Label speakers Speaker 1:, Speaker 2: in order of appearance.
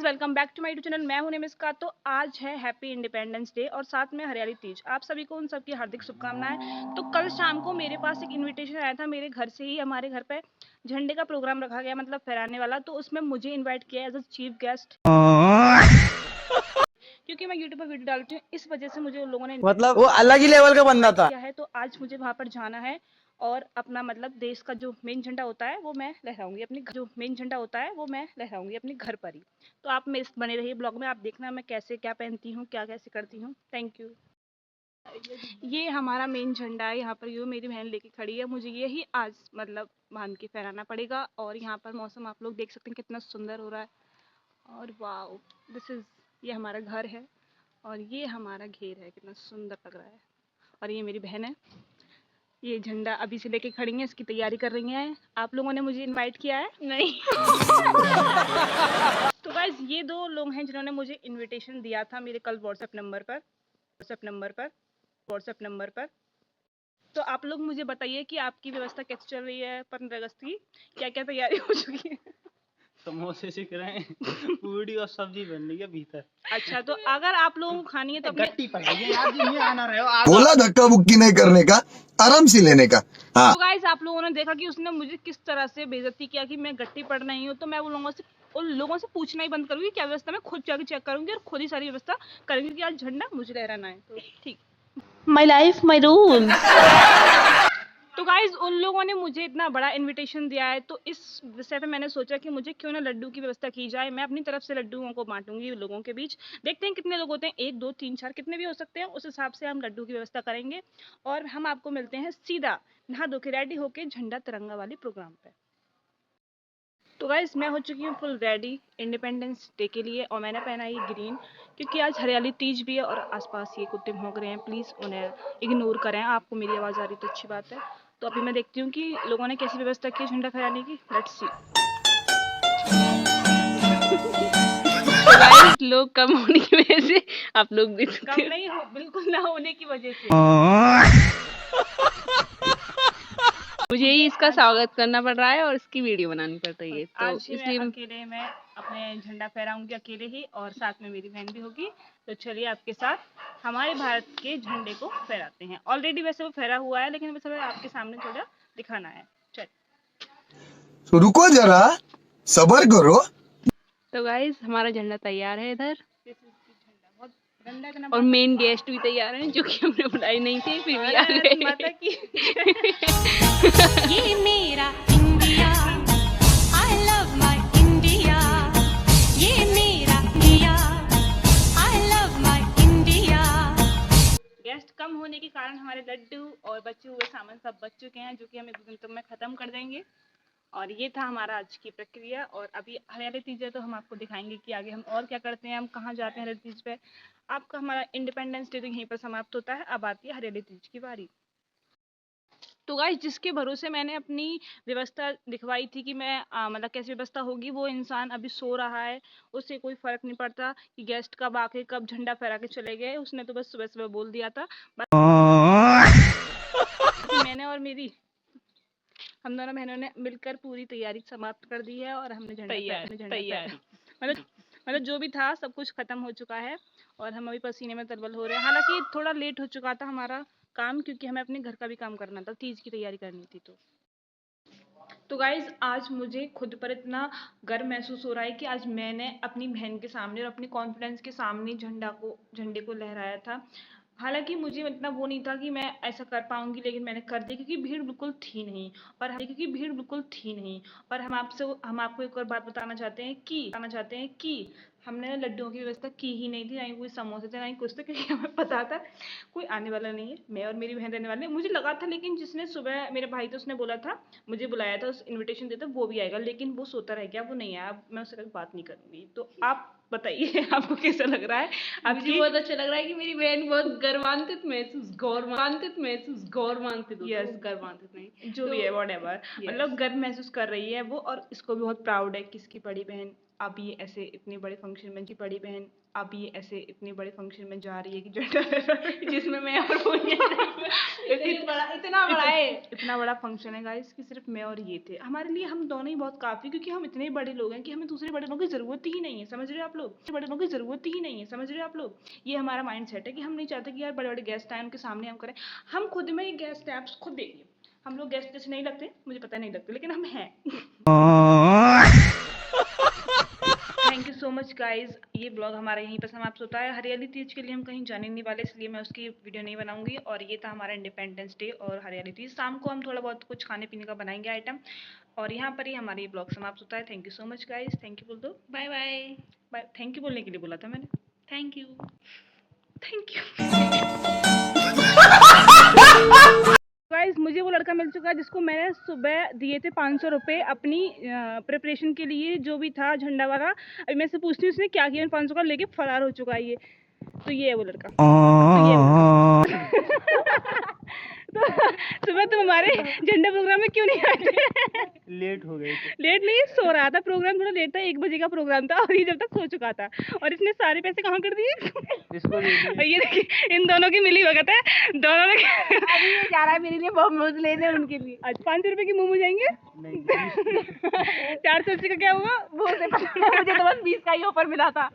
Speaker 1: Guys welcome back to my YouTube channel. मैं हूं निमिषका। तो आज है हैप्पी इंडिपेंडेंस डे और साथ में हरियाली तीज। आप सभी को उन सबकी हार्दिक शुभकामनाएं। तो कल शाम को मेरे पास एक इनविटेशन आया था। मेरे घर से ही हमारे घर पे झंडे का प्रोग्राम रखा गया, मतलब फहराने वाला। तो उसमें मुझे इन्वाइट किया एज अ चीफ गेस्ट, क्योंकि मैं यूट्यूब पर वीडियो डालती हूँ। इस वजह से मुझे उन लोगों ने
Speaker 2: मतलब वो अलग ही लेवल का बंदा था।
Speaker 1: किया है। तो आज मुझे वहां पर जाना है और अपना मतलब देश का जो मेन झंडा होता है वो मैं लहराऊंगी अपने घर पर ही। तो आप मेरे बने रहिए ब्लॉग में, आप देखना मैं कैसे क्या पहनती हूँ, क्या कैसे करती हूँ। Thank you. ये हमारा मेन झंडा है। यहाँ पर यो मेरी बहन लेके खड़ी है। मुझे यही आज मतलब बांध के फहराना पड़ेगा। और यहाँ पर मौसम आप लोग देख सकते हैं कितना सुंदर हो रहा है। और वाओ, दिस इज, ये हमारा घर है और ये हमारा घेर है। कितना सुंदर लग रहा है। और ये मेरी बहन है। ये झंडा अभी से लेके खड़ी हैं, इसकी तैयारी कर रही हैं। आप लोगों ने मुझे इनवाइट किया है? नहीं। तो गाइस ये दो लोग हैं जिन्होंने मुझे इनविटेशन दिया था मेरे कल व्हाट्सएप नंबर पर। तो आप लोग मुझे बताइए कि आपकी व्यवस्था कैसे चल रही है 15 अगस्त की, क्या क्या तैयारी हो चुकी है?
Speaker 2: समोसे सीख रहे हैं, पूड़ी और सब्जी बन रही है भीतर।
Speaker 1: अच्छा, तो अगर आप लोगों को खानी है तो अपने
Speaker 2: गट्टी पड़ गई है यार, दिन में आना रहे हो
Speaker 3: बोला धक्का बुक्की नहीं करने का, आराम से लेने का। हाँ।
Speaker 1: तो गाइस आप लोगों ने देखा कि उसने मुझे किस तरह से बेइज्जती किया कि मैं गट्टी पड़ रही हूँ। तो मैं उन लोगों से पूछना ही बंद करूंगी क्या व्यवस्था, मैं खुद जाके चेक करूंगी और खुद ही सारी व्यवस्था करूंगी कि आज झंडा मुझे लहराना है। तो ठीक,
Speaker 4: My life, my rules.
Speaker 1: तो गाइज उन लोगों ने मुझे इतना बड़ा इनविटेशन दिया है, तो इस विषय पे मैंने सोचा कि मुझे क्यों ना लड्डू की व्यवस्था की जाए। मैं अपनी तरफ से लड्डुओं को बांटूंगी लोगों के बीच। देखते हैं कितने लोग होते हैं, 1 2 3 4 कितने भी हो सकते हैं, उस हिसाब से हम लड्डू की व्यवस्था करेंगे। और हम आपको मिलते हैं सीधा नहा धो के रेडी होके झंडा तिरंगा वाली प्रोग्राम पे। तो गाइज मैं हो चुकी हूँ फुल रेडी इंडिपेंडेंस डे के लिए। और मैंने पहना ये ग्रीन क्योंकि आज हरियाली तीज भी है और आसपास ये कुत्ते भौंक रहे हैं। प्लीज़ उन्हें इग्नोर करें। आपको मेरी आवाज़ आ रही तो अच्छी बात है। तो अभी मैं देखती हूँ कि लोगों ने कैसी व्यवस्था की झंडा फहराने की। Let's see. तो गाइस लोग कम होने की वजह से आप लोग भी कम नहीं हो, बिल्कुल ना होने की वजह से मुझे ही इसका स्वागत करना पड़ रहा है और इसकी वीडियो बनानी पड़ रही है। तो इसलिए अकेले मैं अपने झंडा फहराऊंगी, अकेले ही, और साथ में मेरी बहन भी होगी। तो चलिए आपके साथ हमारे भारत के झंडे को फहराते हैं। ऑलरेडी वैसे वो फहरा हुआ है लेकिन बस आपके सामने थोड़ा दिखाना है। चल
Speaker 3: तो रुको जरा, सबर करो।
Speaker 4: तो गाइस हमारा झंडा तैयार है इधर,
Speaker 1: बहुत गंदा इतना
Speaker 4: और मेन गेस्ट भी तैयार हैं जो कि हमने बुलाई नहीं थे, फिर भी आ गए।
Speaker 1: माता की
Speaker 5: ये मेरा India, I love my India. ये मेरा India, I love my India.
Speaker 1: Guest कम होने के कारण हमारे लड्डू और बचे हुए सामान सब बच चुके हैं, जो कि हम 1 2 दिन में खत्म कर देंगे। और ये था हमारा आज की प्रक्रिया। और अभी हरियाली तीज है तो हम आपको दिखाएंगे कि आगे हम और क्या करते हैं, हम कहाँ जाते हैं हरियाली तीज पे। आपका हमारा इंडिपेंडेंस डे तो यहीं पर समाप्त होता है। अब आती है हरियाली तीज की बारी। तो गाइस जिसके भरोसे मैंने अपनी व्यवस्था दिखवाई थी कि मैं मतलब कैसी व्यवस्था होगी, वो इंसान अभी सो रहा है। उससे कोई फर्क नहीं पड़ता कि गेस्ट कब आके कब झंडा फहरा के चले गए। उसने तो बस सुबह सुबह बोल दिया था। मैंने और मेरी हम दोनों बहनों ने मिलकर पूरी तैयारी समाप्त कर दी है और हमने झंडा तैयारी मतलब जो भी था सब कुछ खत्म हो चुका है। और हम अभी पसीने में तरबल हो रहे हैं। हालांकि थोड़ा लेट हो चुका था हमारा काम, क्योंकि हमें अपने घर का भी काम करना था, तीज की तैयारी करनी थी। तो गाइज आज मुझे खुद पर इतना गर्व महसूस हो रहा है कि आज मैंने अपनी बहन के सामने और अपने कॉन्फिडेंस के सामने झंडे को लहराया था। हालांकि मुझे इतना वो नहीं था कि मैं ऐसा कर पाऊंगी, लेकिन मैंने कर दिया क्योंकि भीड़ बिल्कुल थी नहीं। और हम आपको एक और बात बताना चाहते हैं कि हमने लड्डुओं की व्यवस्था की ही नहीं थी, ना ही कोई समोसे थे, ना ही कुछ थे, क्योंकि हमें पता था कोई आने वाला नहीं है। मैं और मेरी बहन रहने वाले हैं। मुझे लगा था, लेकिन जिसने सुबह मेरे भाई तो उसने बोला था, मुझे बुलाया था, उस इनविटेशन देता वो भी आएगा, लेकिन वो सोता रह गया, वो नहीं आया। अब मैं उससे कभी बात नहीं करूंगी। तो आप बताइए आपको कैसा लग रहा है?
Speaker 4: मुझे बहुत अच्छा लग रहा है कि मेरी बहन बहुत गर्वान्वित महसूस
Speaker 1: यस,
Speaker 4: गर्वान्वित नहीं
Speaker 1: जो भी है व्हाटएवर,
Speaker 4: Yes.
Speaker 1: मतलब गर्व महसूस कर रही है वो। और इसको भी बहुत प्राउड है कि इसकी बड़ी बहन अब ये ऐसे इतने बड़े फंक्शन में की बड़ी बहन अब ये ऐसे इतने बड़े फंक्शन में जा रही है कि जेंडर जिसमें मैं और वो इतना बड़ा फंक्शन है गाइस कि सिर्फ मैं और ये थे। हमारे लिए हम दोनों ही बहुत काफी, क्योंकि हम इतने बड़े लोग हैं कि हमें दूसरे बड़े लोगों की जरूरत ही नहीं है, समझ रहे हो आप लोग? बड़े लोगों की जरूरत ही नहीं है, समझ रहे हो आप लोग? ये हमारा माइंड सेट है कि हम नहीं चाहते कि यार बड़े बड़े गेस्ट आए उनके सामने हम करें। हम खुद में ही गेस्ट हैं, आप खुद देखिए। हम लोग गेस्ट जैसे नहीं लगते, मुझे पता नहीं लगते, लेकिन हम हैं। Thank you so much guys. ये ब्लॉग हमारा यहीं पर समाप्त होता है। हरियाली तीज के लिए हम कहीं जाने नहीं वाले, इसलिए मैं उसकी वीडियो नहीं बनाऊंगी। और ये था हमारा इंडिपेंडेंस डे और हरियाली तीज। शाम को हम थोड़ा बहुत कुछ खाने पीने का बनाएंगे आइटम, और यहाँ पर ही हमारा ये ब्लॉग समाप्त होता है। Thank you so much guys. Thank you बोल दो।
Speaker 4: Bye bye.
Speaker 1: Bye. Thank you बोलने के लिए बोला था मैंने।
Speaker 4: Thank you.
Speaker 1: Thank you guys. मुझे वो लड़का मिल चुका है जिसको मैंने सुबह दिए थे 500 रुपये अपनी प्रिपरेशन के लिए, जो भी था झंडा वाला। अभी मैं से पूछती हूँ उसने क्या किया। 500 का लेके फरार हो चुका है ये। तो ये है वो लड़का। तो सुबह तुम हमारे झंडा प्रोग्राम में क्यों नहीं आए?
Speaker 2: लेट हो गए थे।
Speaker 1: लेट नहीं, सो रहा था। प्रोग्राम थोड़ा लेट था, 1 बजे का प्रोग्राम था और ये जब तक सो चुका था। और इसने सारे पैसे कहाँ कर दिए?
Speaker 2: इसको दे दिए।
Speaker 1: और ये देखिए इन दोनों की मिली भगत है। दोनों ने
Speaker 4: अभी ये जा रहा है मेरे लिए मोमोज लेने उनके लिए।
Speaker 1: आज 5 रुपए की मोमो जाएंगे।
Speaker 2: नहीं
Speaker 1: 480 का क्या हुआ?
Speaker 4: वो मुझे तो बस 20 का ही ऑफर मिला था।